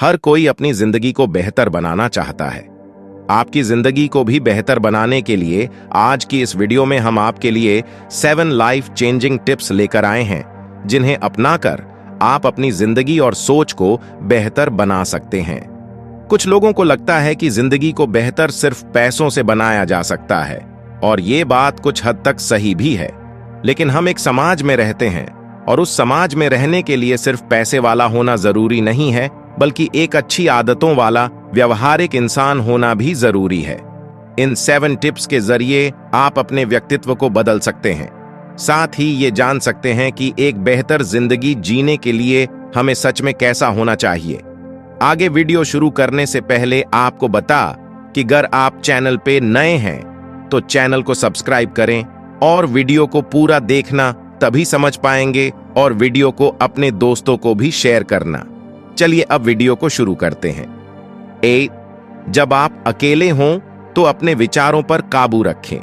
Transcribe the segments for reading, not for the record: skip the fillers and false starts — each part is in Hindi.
हर कोई अपनी जिंदगी को बेहतर बनाना चाहता है। आपकी जिंदगी को भी बेहतर बनाने के लिए आज की इस वीडियो में हम आपके लिए 7 लाइफ चेंजिंग टिप्स लेकर आए हैं, जिन्हें अपनाकर आप अपनी जिंदगी और सोच को बेहतर बना सकते हैं। कुछ लोगों को लगता है कि जिंदगी को बेहतर सिर्फ पैसों से बनाया जा सकता है, और ये बात कुछ हद तक सही भी है। लेकिन हम एक समाज में रहते हैं, और उस समाज में रहने के लिए सिर्फ पैसे वाला होना जरूरी नहीं है, बल्कि एक अच्छी आदतों वाला व्यवहारिक इंसान होना भी जरूरी है। इन 7 टिप्स के जरिए आप अपने व्यक्तित्व को बदल सकते हैं, साथ ही ये जान सकते हैं कि एक बेहतर जिंदगी जीने के लिए हमें सच में कैसा होना चाहिए। आगे वीडियो शुरू करने से पहले आपको बता कि अगर आप चैनल पे नए हैं तो चैनल को सब्सक्राइब करें और वीडियो को पूरा देखना, तभी समझ पाएंगे, और वीडियो को अपने दोस्तों को भी शेयर करना। चलिए अब वीडियो को शुरू करते हैं। 8. जब आप अकेले हों तो अपने विचारों पर काबू रखें।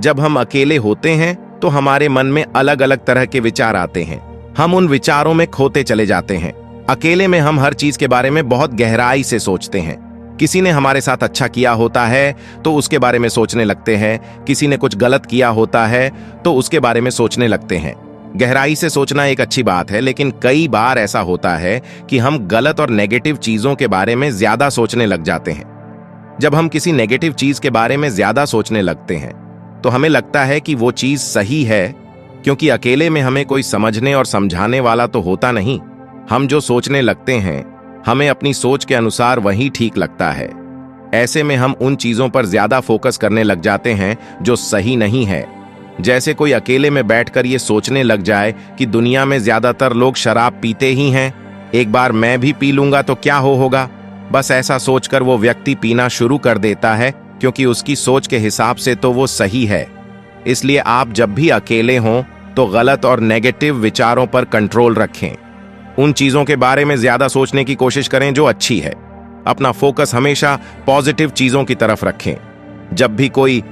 जब हम अकेले होते हैं तो हमारे मन में अलग अलग तरह के विचार आते हैं। हम उन विचारों में खोते चले जाते हैं। अकेले में हम हर चीज के बारे में बहुत गहराई से सोचते हैं। किसी ने हमारे साथ अच्छा किया होता है तो उसके बारे में सोचने लगते हैं, किसी ने कुछ गलत किया होता है तो उसके बारे में सोचने लगते हैं। गहराई से सोचना एक अच्छी बात है, लेकिन कई बार ऐसा होता है कि हम गलत और नेगेटिव चीजों के बारे में ज्यादा सोचने लग जाते हैं। जब हम किसी नेगेटिव चीज के बारे में ज्यादा सोचने लगते हैं तो हमें लगता है कि वो चीज सही है, क्योंकि अकेले में हमें कोई समझने और समझाने वाला तो होता नहीं। हम जो सोचने लगते हैं हमें अपनी सोच के अनुसार वही ठीक लगता है। ऐसे में हम उन चीजों पर ज्यादा फोकस करने लग जाते हैं जो सही नहीं है। जैसे कोई अकेले में बैठकर ये सोचने लग जाए कि दुनिया में ज्यादातर लोग शराब पीते ही हैं, एक बार मैं भी पी लूंगा तो क्या होगा। बस ऐसा सोचकर वो व्यक्ति पीना शुरू कर देता है, क्योंकि उसकी सोच के हिसाब से तो वो सही है। इसलिए आप जब भी अकेले हों तो गलत और नेगेटिव विचारों पर कंट्रोल रखें। उन चीजों के बारे में ज्यादा सोचने की कोशिश करें जो अच्छी है। अपना फोकस हमेशा पॉजिटिव चीजों की तरफ रखें। जब भी कोई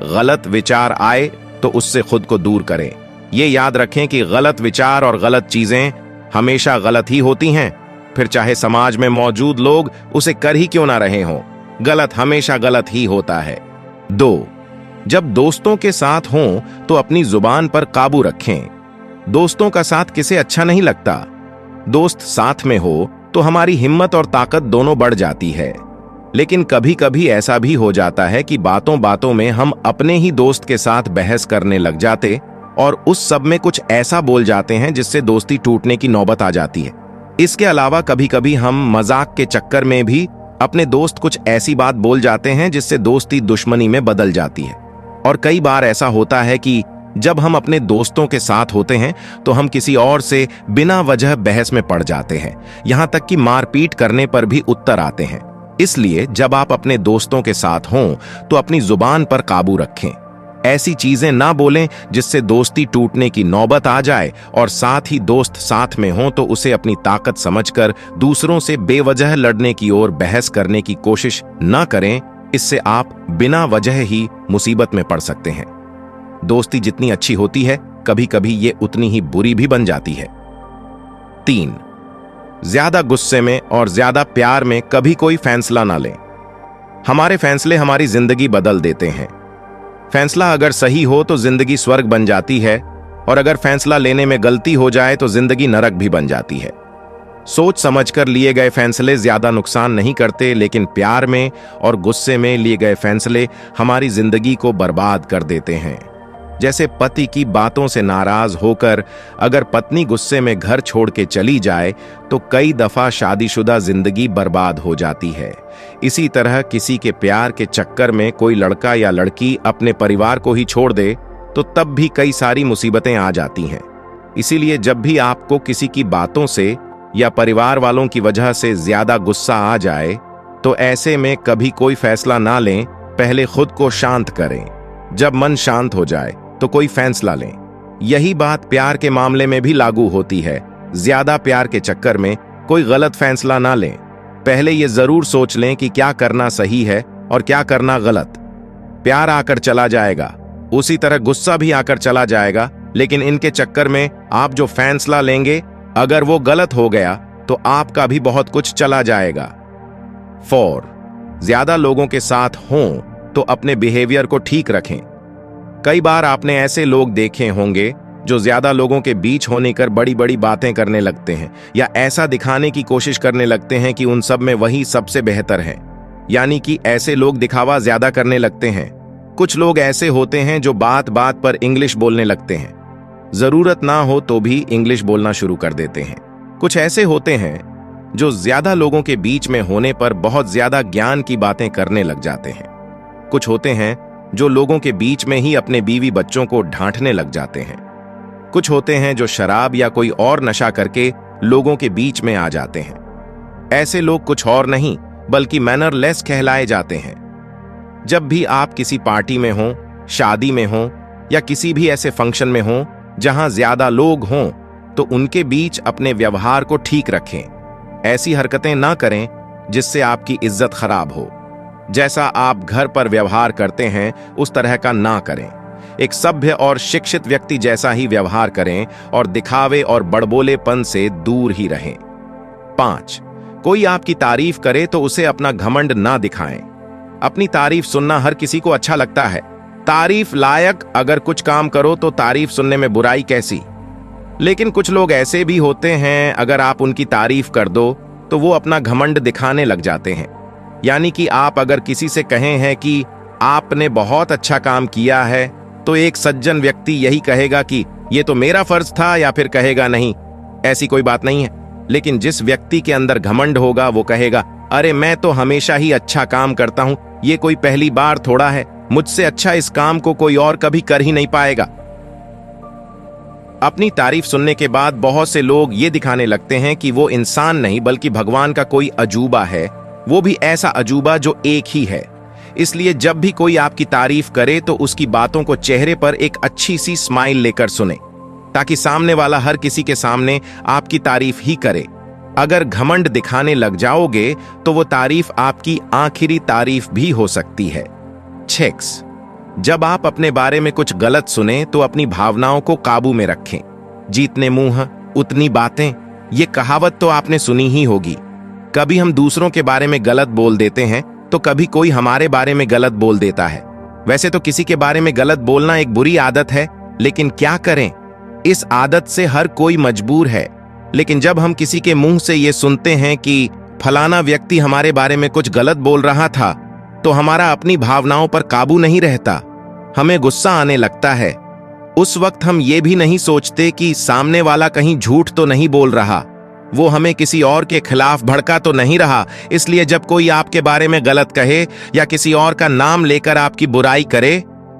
गलत विचार आए तो उससे खुद को दूर करें। ये याद रखें कि गलत विचार और गलत चीजें हमेशा गलत ही होती हैं, फिर चाहे समाज में मौजूद लोग उसे कर ही क्यों ना रहे हों। गलत हमेशा गलत ही होता है। 2. जब दोस्तों के साथ हों तो अपनी जुबान पर काबू रखें। दोस्तों का साथ किसे अच्छा नहीं लगता। दोस्त साथ में हो तो हमारी हिम्मत और ताकत दोनों बढ़ जाती है, लेकिन कभी कभी ऐसा भी हो जाता है कि बातों बातों में हम अपने ही दोस्त के साथ बहस करने लग जाते और उस सब में कुछ ऐसा बोल जाते हैं जिससे दोस्ती टूटने की नौबत आ जाती है। इसके अलावा कभी कभी हम मजाक के चक्कर में भी अपने दोस्त कुछ ऐसी बात बोल जाते हैं जिससे दोस्ती दुश्मनी में बदल जाती है। और कई बार ऐसा होता है कि जब हम अपने दोस्तों के साथ होते हैं तो हम किसी और से बिना वजह बहस में पड़ जाते हैं, यहां तक कि मारपीट करने पर भी उत्तर आते हैं। इसलिए जब आप अपने दोस्तों के साथ हों तो अपनी जुबान पर काबू रखें। ऐसी चीजें ना बोलें जिससे दोस्ती टूटने की नौबत आ जाए, और साथ ही दोस्त साथ में हो तो उसे अपनी ताकत समझकर दूसरों से बेवजह लड़ने की ओर बहस करने की कोशिश न करें। इससे आप बिना वजह ही मुसीबत में पड़ सकते हैं। दोस्ती जितनी अच्छी होती है, कभी कभी ये उतनी ही बुरी भी बन जाती है। 3. ज्यादा गुस्से में और ज्यादा प्यार में कभी कोई फैसला ना लें। हमारे फैसले हमारी जिंदगी बदल देते हैं। फैसला अगर सही हो तो जिंदगी स्वर्ग बन जाती है, और अगर फैसला लेने में गलती हो जाए तो जिंदगी नरक भी बन जाती है। सोच समझकर लिए गए फैसले ज्यादा नुकसान नहीं करते, लेकिन प्यार में और गुस्से में लिए गए फैसले हमारी जिंदगी को बर्बाद कर देते हैं। जैसे पति की बातों से नाराज होकर अगर पत्नी गुस्से में घर छोड़ के चली जाए तो कई दफा शादीशुदा जिंदगी बर्बाद हो जाती है। इसी तरह किसी के प्यार के चक्कर में कोई लड़का या लड़की अपने परिवार को ही छोड़ दे तो तब भी कई सारी मुसीबतें आ जाती हैं। इसीलिए जब भी आपको किसी की बातों से या परिवार वालों की वजह से ज्यादा गुस्सा आ जाए तो ऐसे में कभी कोई फैसला ना लें, पहले खुद को शांत करें। जब मन शांत हो जाए तो कोई फैसला लें। यही बात प्यार के मामले में भी लागू होती है। ज्यादा प्यार के चक्कर में कोई गलत फैसला ना लें। पहले ये जरूर सोच लें कि क्या करना सही है और क्या करना गलत। प्यार आकर चला जाएगा, उसी तरह गुस्सा भी आकर चला जाएगा, लेकिन इनके चक्कर में आप जो फैसला लेंगे अगर वो गलत हो गया तो आपका भी बहुत कुछ चला जाएगा। 4. ज्यादा लोगों के साथ हों तो अपने बिहेवियर को ठीक रखें। कई बार आपने ऐसे लोग देखे होंगे जो ज्यादा लोगों के बीच होने कर बड़ी बड़ी बातें करने लगते हैं या ऐसा दिखाने की कोशिश करने लगते हैं कि उन सब में वही सबसे बेहतर है। यानी कि ऐसे लोग दिखावा ज्यादा करने लगते हैं। कुछ लोग ऐसे होते हैं जो बात बात पर इंग्लिश बोलने लगते हैं, जरूरत ना हो तो भी इंग्लिश बोलना शुरू कर देते हैं। कुछ ऐसे होते हैं जो ज्यादा लोगों के बीच में होने पर बहुत ज्यादा ज्ञान की बातें करने लग जाते हैं। कुछ होते हैं जो लोगों के बीच में ही अपने बीवी बच्चों को ढांठने लग जाते हैं। कुछ होते हैं जो शराब या कोई और नशा करके लोगों के बीच में आ जाते हैं। ऐसे लोग कुछ और नहीं बल्कि मैनरलेस कहलाए जाते हैं। जब भी आप किसी पार्टी में हों, शादी में हों या किसी भी ऐसे फंक्शन में हों जहां ज्यादा लोग हों, तो उनके बीच अपने व्यवहार को ठीक रखें। ऐसी हरकतें ना करें जिससे आपकी इज्जत खराब हो। जैसा आप घर पर व्यवहार करते हैं उस तरह का ना करें। एक सभ्य और शिक्षित व्यक्ति जैसा ही व्यवहार करें और दिखावे और बड़बोलेपन से दूर ही रहें। 5. कोई आपकी तारीफ करे तो उसे अपना घमंड ना दिखाएं। अपनी तारीफ सुनना हर किसी को अच्छा लगता है। तारीफ लायक अगर कुछ काम करो तो तारीफ सुनने में बुराई कैसी। लेकिन कुछ लोग ऐसे भी होते हैं, अगर आप उनकी तारीफ कर दो तो वो अपना घमंड दिखाने लग जाते हैं। यानी कि आप अगर किसी से कहें हैं कि आपने बहुत अच्छा काम किया है, तो एक सज्जन व्यक्ति यही कहेगा कि ये तो मेरा फर्ज था, या फिर कहेगा नहीं ऐसी कोई बात नहीं है। लेकिन जिस व्यक्ति के अंदर घमंड होगा वो कहेगा अरे मैं तो हमेशा ही अच्छा काम करता हूं, ये कोई पहली बार थोड़ा है, मुझसे अच्छा इस काम को कोई और कभी कर ही नहीं पाएगा। अपनी तारीफ सुनने के बाद बहुत से लोग ये दिखाने लगते हैं कि वो इंसान नहीं बल्कि भगवान का कोई अजूबा है, वो भी ऐसा अजूबा जो एक ही है। इसलिए जब भी कोई आपकी तारीफ करे तो उसकी बातों को चेहरे पर एक अच्छी सी स्माइल लेकर सुने, ताकि सामने वाला हर किसी के सामने आपकी तारीफ ही करे। अगर घमंड दिखाने लग जाओगे तो वो तारीफ आपकी आखिरी तारीफ भी हो सकती है। 6. जब आप अपने बारे में कुछ गलत सुने तो अपनी भावनाओं को काबू में रखें। जितने मुंह उतनी बातें, ये कहावत तो आपने सुनी ही होगी। कभी हम दूसरों के बारे में गलत बोल देते हैं तो कभी कोई हमारे बारे में गलत बोल देता है। वैसे तो किसी के बारे में गलत बोलना एक बुरी आदत है, लेकिन क्या करें, इस आदत से हर कोई मजबूर है। लेकिन जब हम किसी के मुंह से ये सुनते हैं कि फलाना व्यक्ति हमारे बारे में कुछ गलत बोल रहा था, तो हमारा अपनी भावनाओं पर काबू नहीं रहता, हमें गुस्सा आने लगता है। उस वक्त हम ये भी नहीं सोचते कि सामने वाला कहीं झूठ तो नहीं बोल रहा, वो हमें किसी और के खिलाफ भड़का तो नहीं रहा। इसलिए जब कोई आपके बारे में गलत कहे या किसी और का नाम लेकर आपकी बुराई करे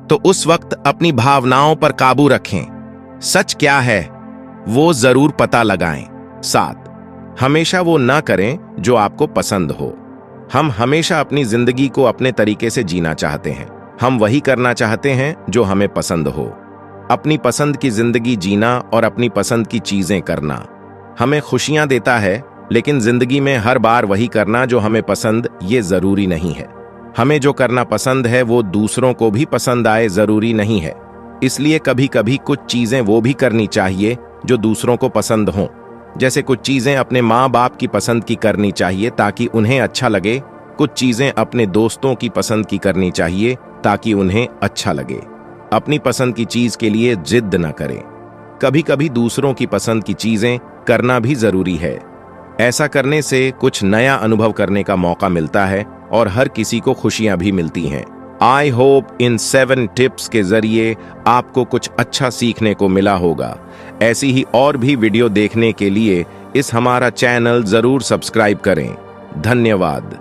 तो उस वक्त अपनी भावनाओं पर काबू रखें। सच क्या है वो जरूर पता लगाएं। 7. हमेशा वो ना करें जो आपको पसंद हो। हम हमेशा अपनी जिंदगी को अपने तरीके से जीना चाहते हैं। हम वही करना चाहते हैं जो हमें पसंद हो। अपनी पसंद की जिंदगी जीना और अपनी पसंद की चीजें करना हमें खुशियां देता है, लेकिन जिंदगी में हर बार वही करना जो हमें पसंद ये जरूरी नहीं है। हमें जो करना पसंद है वो दूसरों को भी पसंद आए जरूरी नहीं है। इसलिए कभी कभी कुछ चीजें वो भी करनी चाहिए जो दूसरों को पसंद हों। जैसे कुछ चीजें अपने माँ बाप की पसंद की करनी चाहिए ताकि उन्हें अच्छा लगे। कुछ चीजें अपने दोस्तों की पसंद की करनी चाहिए ताकि उन्हें अच्छा लगे। अपनी पसंद की चीज के लिए जिद न करें। कभी कभी दूसरों की पसंद की चीजें करना भी जरूरी है। ऐसा करने से कुछ नया अनुभव करने का मौका मिलता है और हर किसी को खुशियां भी मिलती हैं। आई होप इन 7 टिप्स के जरिए आपको कुछ अच्छा सीखने को मिला होगा। ऐसी ही और भी वीडियो देखने के लिए इस हमारा चैनल जरूर सब्सक्राइब करें। धन्यवाद।